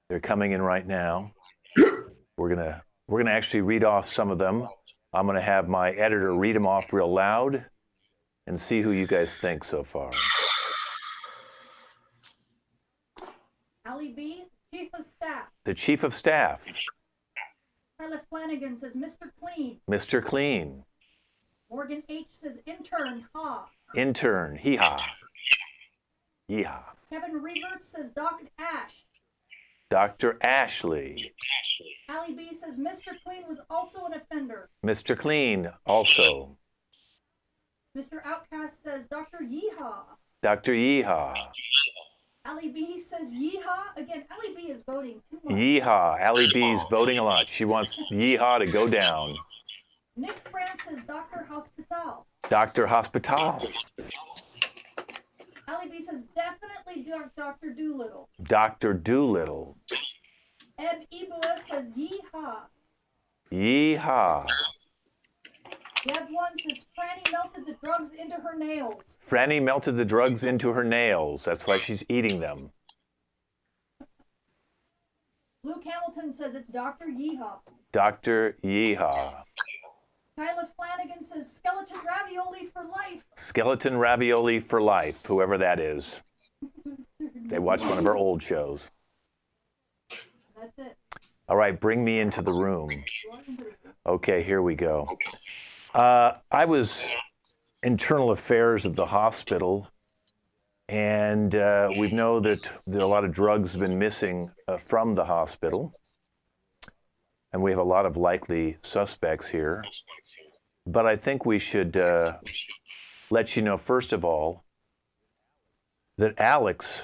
They're coming in right now. We're gonna actually read off some of them. I'm gonna have my editor read them off real loud and see who you guys think so far. Allie B, Chief of Staff. The Chief of Staff. Tyler Flanagan says Mr. Clean. Mr. Clean. Morgan H says Intern Ha. Intern, hee-haw. Yeehaw. Kevin Revert says Dr. Ash. Dr. Ashley. Allie B says Mr. Clean was also an offender. Mr. Clean, also. Mr. Outcast says Dr. Yeehaw. Dr. Yeehaw. Allie B says Yeehaw. Again, Allie B is voting too much. Yeehaw. Allie B's voting a lot. She wants Yeehaw to go down. Nick France says Dr. Hospital. Dr. Hospital. Allie B says definitely Dr. Doolittle. Dr. Doolittle. Eb Ibua says Yeehaw. Yeehaw. Deb One says Franny melted the drugs into her nails. Franny melted the drugs into her nails. That's why she's eating them. Luke Hamilton says it's Dr. Yeehaw. Dr. Yeehaw. Tyler Flanagan says skeleton ravioli for life. Skeleton ravioli for life, whoever that is. They watched one of our old shows. That's it. All right, bring me into the room. Okay, here we go. I was internal affairs of the hospital, and we know that a lot of drugs have been missing from the hospital, and we have a lot of likely suspects here. But I think we should let you know, first of all, that Alex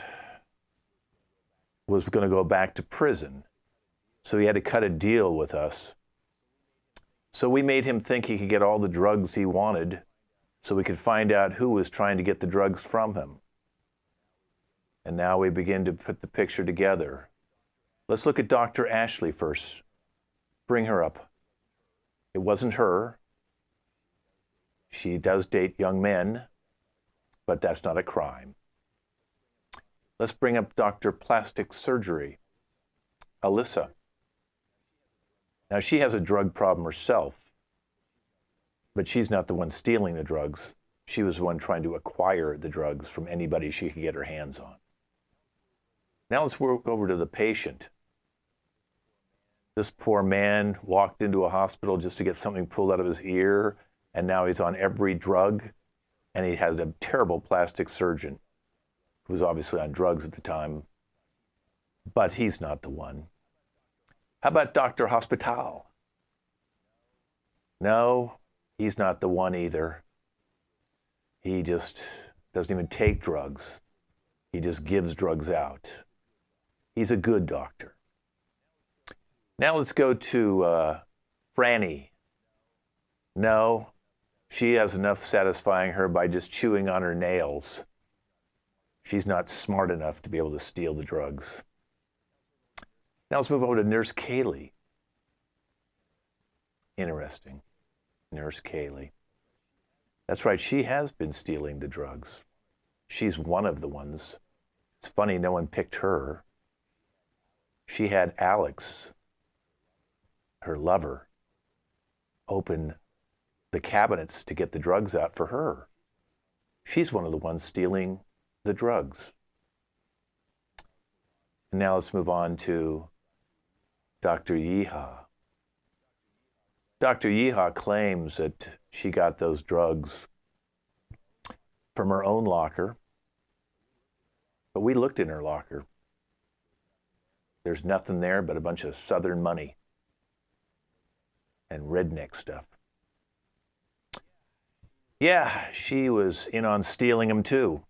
was going to go back to prison, so he had to cut a deal with us. So we made him think he could get all the drugs he wanted so we could find out who was trying to get the drugs from him. And now we begin to put the picture together. Let's look at Dr. Ashley first. Bring her up. It wasn't her. She does date young men, but that's not a crime. Let's bring up Dr. Plastic Surgery, Alyssa. Now, she has a drug problem herself, but she's not the one stealing the drugs. She was the one trying to acquire the drugs from anybody she could get her hands on. Now let's work over to the patient. This poor man walked into a hospital just to get something pulled out of his ear. and now he's on every drug, and he had a terrible plastic surgeon who was obviously on drugs at the time, but he's not the one. How about Dr. Hospital? No, he's not the one either. He just doesn't even take drugs. He just gives drugs out. He's a good doctor. Now let's go to Franny. No, she has enough satisfying her by just chewing on her nails. She's not smart enough to be able to steal the drugs. Now let's move over to Nurse Kaylee. Interesting. Nurse Kaylee. That's right, she has been stealing the drugs. She's one of the ones. It's funny no one picked her. She had Alex, her lover, open the cabinets to get the drugs out for her. She's one of the ones stealing the drugs. And now let's move on to Dr. Yeehaw. Dr. Yeehaw claims that she got those drugs from her own locker, but we looked in her locker. There's nothing there but a bunch of Southern money and redneck stuff. Yeah, she was in on stealing them too.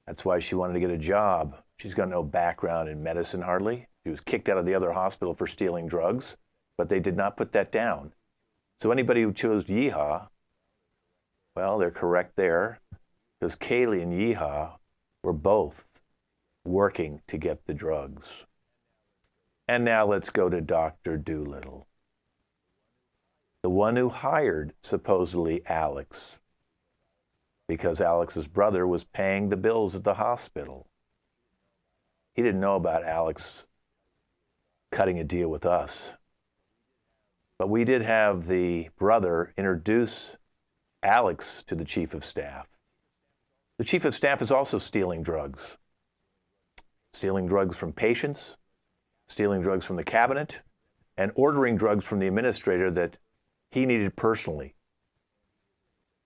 That's why she wanted to get a job. She's got no background in medicine hardly. She was kicked out of the other hospital for stealing drugs, but they did not put that down. So anybody who chose Yeehaw, well, they're correct there, because Kaylee and Yeehaw were both working to get the drugs. And now let's go to Dr. Doolittle, the one who hired, supposedly, Alex, because Alex's brother was paying the bills at the hospital. He didn't know about Alex cutting a deal with us. But we did have the brother introduce Alex to the chief of staff. The chief of staff is also stealing drugs. Stealing drugs from patients, stealing drugs from the cabinet, and ordering drugs from the administrator that he needed personally.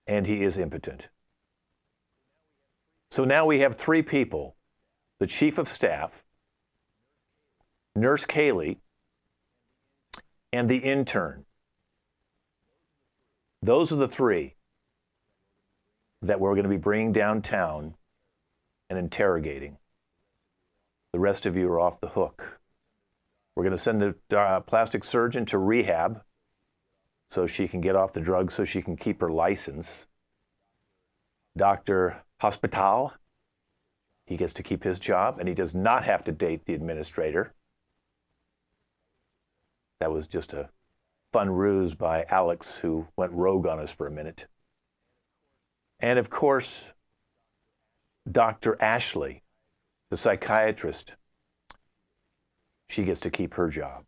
And he is impotent. So now we have three people: the chief of staff, Nurse Kaylee, and the intern. Those are the three that we're going to be bringing downtown and interrogating. The rest of you are off the hook. We're going to send the plastic surgeon to rehab so she can get off the drugs, so she can keep her license. Dr. Hospital, he gets to keep his job, and he does not have to date the administrator. That was just a fun ruse by Alex, who went rogue on us for a minute. And of course, Dr. Ashley, the psychiatrist, she gets to keep her job.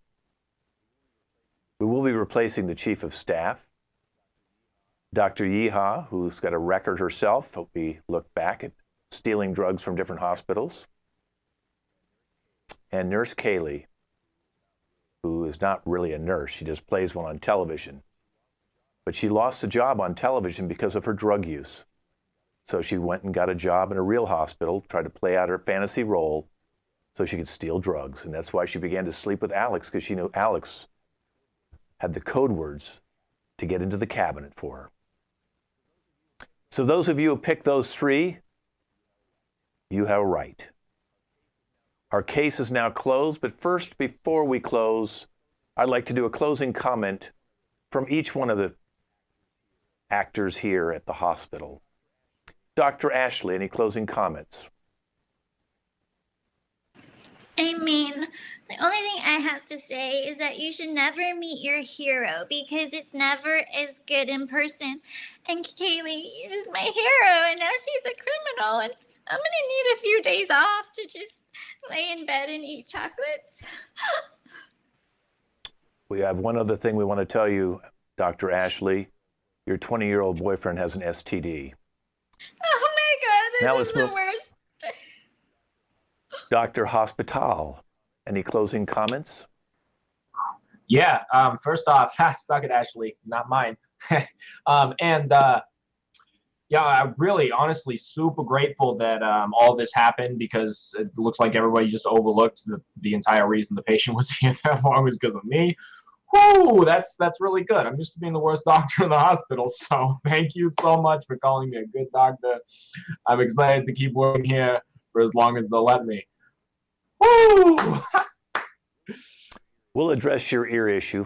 We will be replacing the chief of staff, Dr. Yeehaw, who's got a record herself. We look back at stealing drugs from different hospitals. And Nurse Kaylee, who is not really a nurse. She just plays one on television. But she lost the job on television because of her drug use. So she went and got a job in a real hospital, tried to play out her fantasy role so she could steal drugs. And that's why she began to sleep with Alex, because she knew Alex had the code words to get into the cabinet for her. So those of you who picked those three, you have a right. Our case is now closed, but first, before we close, I'd like to do a closing comment from each one of the actors here at the hospital. Dr. Ashley, any closing comments? I mean, the only thing I have to say is that you should never meet your hero because it's never as good in person. And Kaylee is my hero, and now she's a criminal, and I'm gonna need a few days off to just lay in bed and eat chocolates. We have one other thing we want to tell you, Dr. Ashley. Your 20-year-old boyfriend has an STD. Oh my God, this is the worst. Dr. Hospital, any closing comments? Yeah, first off, suck it, Ashley, not mine. Yeah, I'm really, honestly, super grateful that all this happened, because it looks like everybody just overlooked the entire reason the patient was here that long was because of me. Whoo, that's really good. I'm used to being the worst doctor in the hospital, so thank you so much for calling me a good doctor. I'm excited to keep working here for as long as they'll let me. Woo! We'll address your ear issue.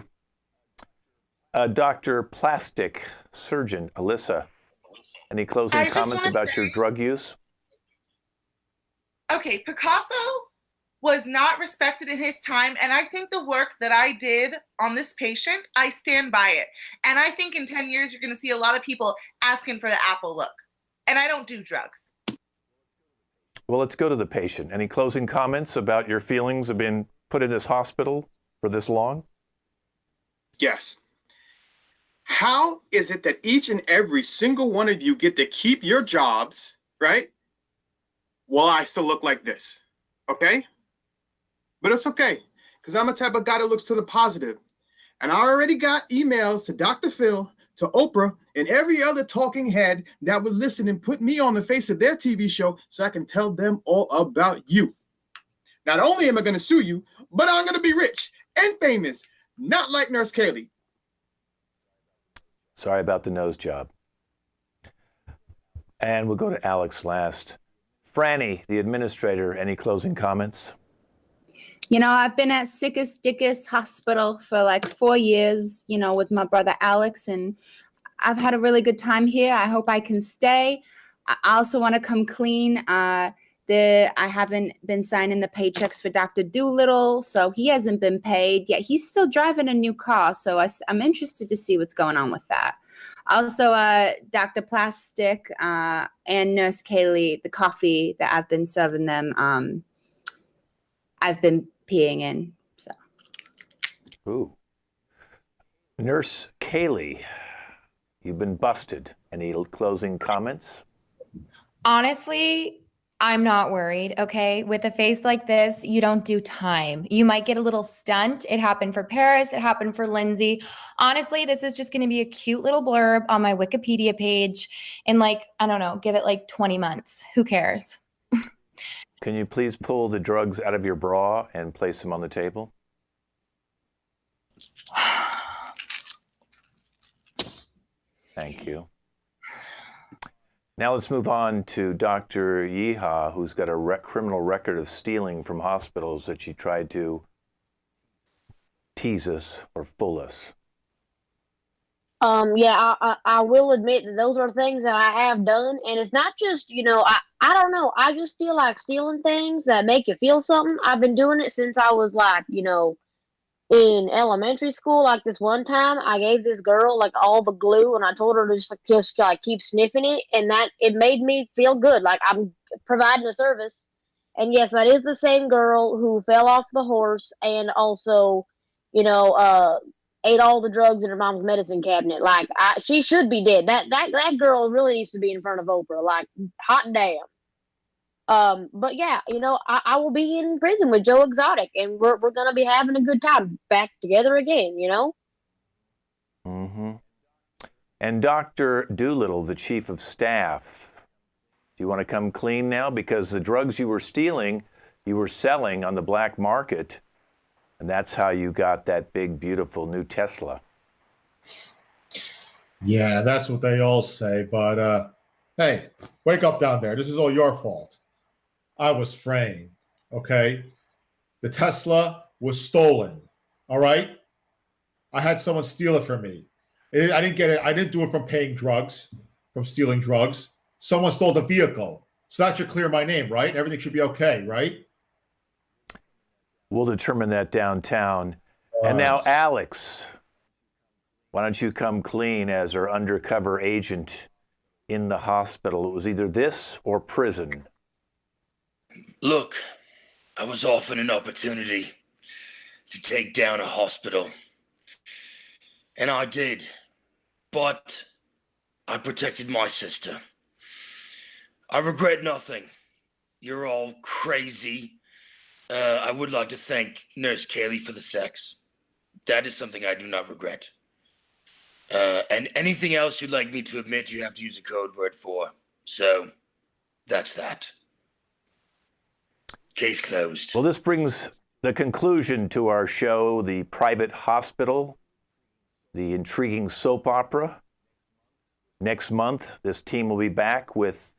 Dr. Plastic Surgeon Alyssa, any closing comments about your drug use? Okay, Picasso was not respected in his time, and I think the work that I did on this patient, I stand by it. And I think in 10 years, you're going to see a lot of people asking for the Apple look. And I don't do drugs. Well, let's go to the patient. Any closing comments about your feelings of being put in this hospital for this long? Yes. How is it that each and every single one of you get to keep your jobs, right? While I still look like this, okay? But it's okay, because I'm a type of guy that looks to the positive. And I already got emails to Dr. Phil, to Oprah, and every other talking head that would listen and put me on the face of their TV show so I can tell them all about you. Not only am I going to sue you, but I'm going to be rich and famous, not like Nurse Kaylee. Sorry about the nose job. And we'll go to Alex last. Franny, the administrator, any closing comments? You know, I've been at Sickest Dickest Hospital for like 4 years, you know, with my brother Alex, and I've had a really good time here. I hope I can stay. I also want to come clean. I haven't been signing the paychecks for Dr. Doolittle, so he hasn't been paid yet. He's still driving a new car, so I'm interested to see what's going on with that. Also, Dr. Plastic and Nurse Kaylee, the coffee that I've been serving them, I've been peeing in. So. Ooh. Nurse Kaylee, you've been busted. Any closing comments? Honestly, I'm not worried, okay? With a face like this, you don't do time. You might get a little stunt. It happened for Paris. It happened for Lindsay. Honestly, this is just going to be a cute little blurb on my Wikipedia page in like, I don't know, give it like 20 months. Who cares? Can you please pull the drugs out of your bra and place them on the table? Thank you. Now let's move on to Dr. Yeehaw, who's got a criminal record of stealing from hospitals that she tried to tease us or fool us. Yeah, I will admit that those are things that I have done, and it's not just, you know, I don't know, I just feel like stealing things that make you feel something. I've been doing it since I was like, you know, in elementary school. Like this one time, I gave this girl like all the glue, and I told her to just like keep sniffing it, and that it made me feel good, like I'm providing a service. And yes, that is the same girl who fell off the horse and also, you know, ate all the drugs in her mom's medicine cabinet. Like she should be dead. That girl really needs to be in front of Oprah. Like hot damn. But yeah, you know, I will be in prison with Joe Exotic, and we're gonna be having a good time back together again, you know? Mm-hmm. And Dr. Doolittle, the chief of staff, do you want to come clean now? Because the drugs you were stealing, you were selling on the black market, and that's how you got that big, beautiful new Tesla. Yeah, that's what they all say. But hey, wake up down there. This is all your fault. I was framed, okay? The Tesla was stolen, all right? I had someone steal it from me. I didn't get it. I didn't do it from paying drugs, from stealing drugs. Someone stole the vehicle. So that should clear my name, right? Everything should be okay, right? We'll determine that downtown. And now, Alex, why don't you come clean as our undercover agent in the hospital? It was either this or prison. Look, I was offered an opportunity to take down a hospital. And I did. But I protected my sister. I regret nothing. You're all crazy. I would like to thank Nurse Kaylee for the sex. That is something I do not regret. And anything else you'd like me to admit, you have to use a code word for. So that's that. Case closed. Well, this brings the conclusion to our show, The Private Hospital, the intriguing soap opera. Next month, this team will be back with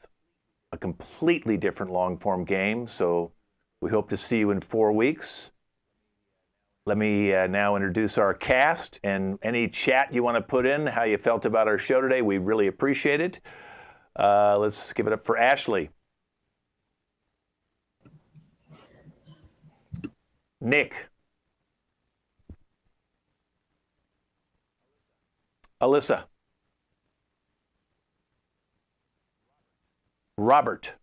a completely different long-form game, so we hope to see you in 4 weeks. Let me now introduce our cast, and any chat you want to put in, how you felt about our show today, we really appreciate it. Let's give it up for Ashley. Nick. Alyssa. Robert.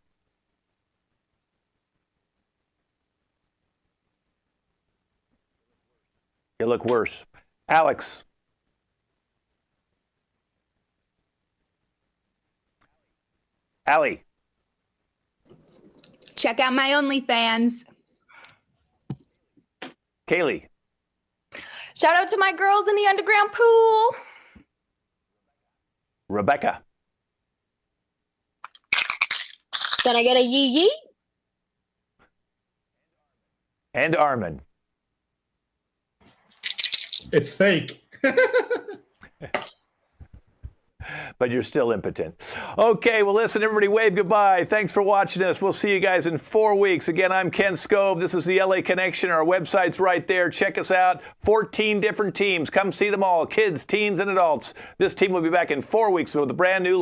You look worse. Alex. Allie. Check out my OnlyFans. Kaylee. Shout out to my girls in the underground pool. Rebecca. Can I get a yee yee? And Armin. It's fake. But you're still impotent. Okay, well, listen, everybody wave goodbye. Thanks for watching us. We'll see you guys in 4 weeks. Again, I'm Ken Scove. This is the LA Connection. Our website's right there. Check us out. 14 different teams. Come see them all. Kids, teens, and adults. This team will be back in 4 weeks with a brand new